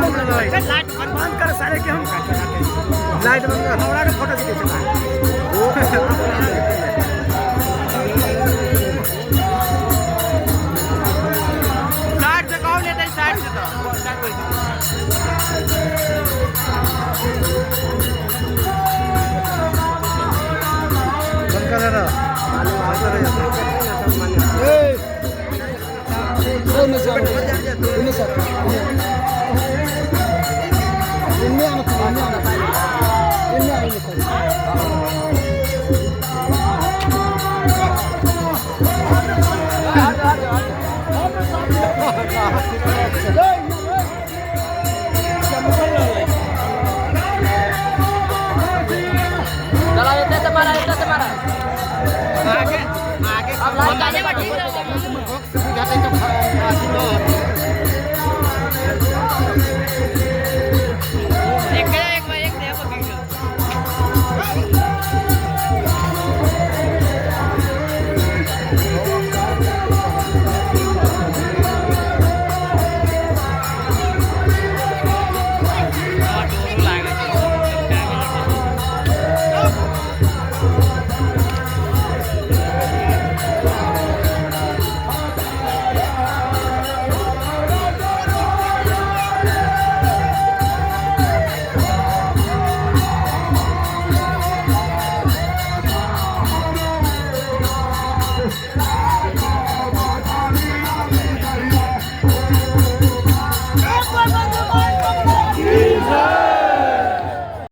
बंद कर सारे के हम लाइट बंद कर हमरा के फोटो खींचे साइड से कौन लेते साइड से तो बंद कर रहा चला येते तुम्हारा आगे आगे अब लाइट आने का ठीक है।